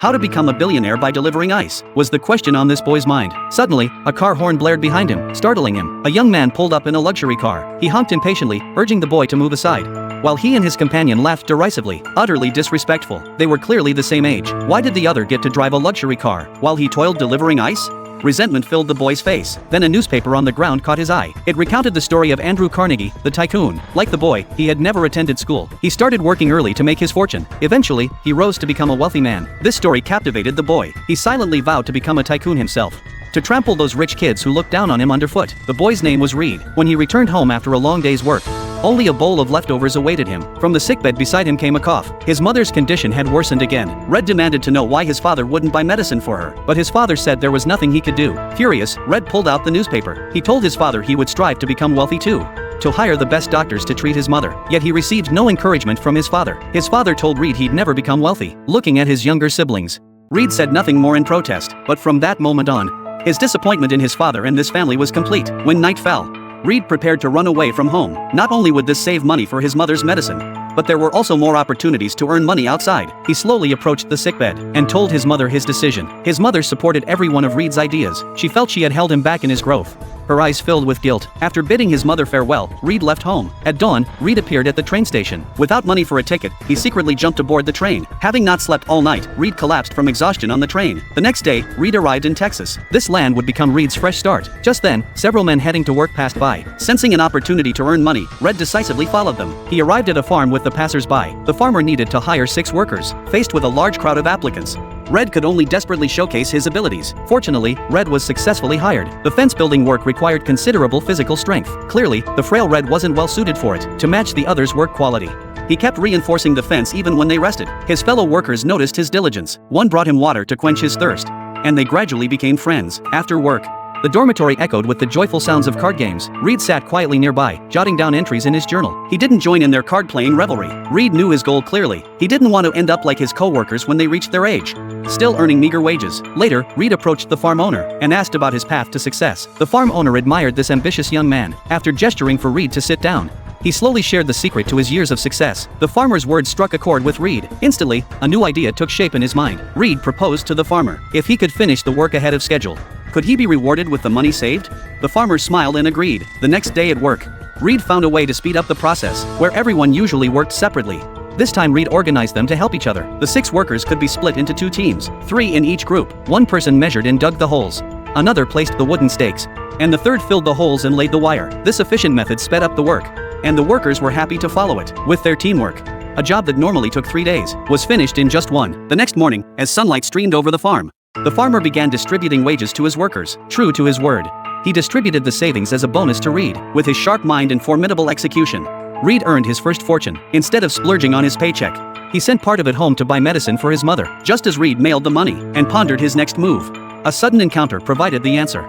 How to become a billionaire by delivering ice, was the question on this boy's mind. Suddenly, a car horn blared behind him, startling him. A young man pulled up in a luxury car. He honked impatiently, urging the boy to move aside, while he and his companion laughed derisively, utterly disrespectful. They were clearly the same age. Why did the other get to drive a luxury car, while he toiled delivering ice? Resentment filled the boy's face. Then a newspaper on the ground caught his eye. It recounted the story of Andrew Carnegie, the tycoon. Like the boy, he had never attended school. He started working early to make his fortune. Eventually, he rose to become a wealthy man. This story captivated the boy. He silently vowed to become a tycoon himself, to trample those rich kids who looked down on him underfoot. The boy's name was Reed. When he returned home after a long day's work, only a bowl of leftovers awaited him. From the sickbed beside him came a cough. His mother's condition had worsened again. Red demanded to know why his father wouldn't buy medicine for her, but his father said there was nothing he could do. Furious, Red pulled out the newspaper. He told his father he would strive to become wealthy too, to hire the best doctors to treat his mother. Yet he received no encouragement from his father. His father told Reed he'd never become wealthy. Looking at his younger siblings, Reed said nothing more in protest, but from that moment on, his disappointment in his father and this family was complete. When night fell, Reed prepared to run away from home. Not only would this save money for his mother's medicine, but there were also more opportunities to earn money outside. He slowly approached the sickbed and told his mother his decision. His mother supported every one of Reed's ideas. She felt she had held him back in his growth. Her eyes filled with guilt. After bidding his mother farewell, Reed left home. At dawn, Reed appeared at the train station. Without money for a ticket, he secretly jumped aboard the train. Having not slept all night, Reed collapsed from exhaustion on the train. The next day, Reed arrived in Texas. This land would become Reed's fresh start. Just then, several men heading to work passed by. Sensing an opportunity to earn money, Red decisively followed them. He arrived at a farm with the passers-by. The farmer needed to hire 6 workers. Faced with a large crowd of applicants, Red could only desperately showcase his abilities. Fortunately, Red was successfully hired. The fence building work required considerable physical strength. Clearly, the frail Red wasn't well suited for it. To match the others' work quality, he kept reinforcing the fence even when they rested. His fellow workers noticed his diligence. One brought him water to quench his thirst, and they gradually became friends. After work, the dormitory echoed with the joyful sounds of card games. Reed sat quietly nearby, jotting down entries in his journal. He didn't join in their card-playing revelry. Reed knew his goal clearly. He didn't want to end up like his co-workers when they reached their age, still earning meager wages. Later, Reed approached the farm owner and asked about his path to success. The farm owner admired this ambitious young man. After gesturing for Reed to sit down, he slowly shared the secret to his years of success. The farmer's words struck a chord with Reed. Instantly, a new idea took shape in his mind. Reed proposed to the farmer. If he could finish the work ahead of schedule, could he be rewarded with the money saved? The farmer smiled and agreed. The next day at work, Reed found a way to speed up the process, where everyone usually worked separately. This time Reed organized them to help each other. The 6 workers could be split into 2 teams, 3 in each group. One person measured and dug the holes, another placed the wooden stakes, and the third filled the holes and laid the wire. This efficient method sped up the work, and the workers were happy to follow it. With their teamwork, a job that normally took 3 days was finished in just 1. The next morning, as sunlight streamed over the farm, the farmer began distributing wages to his workers. True to his word, he distributed the savings as a bonus to Reed. With his sharp mind and formidable execution, Reed earned his first fortune. Instead of splurging on his paycheck, he sent part of it home to buy medicine for his mother. Just as Reed mailed the money and pondered his next move, a sudden encounter provided the answer.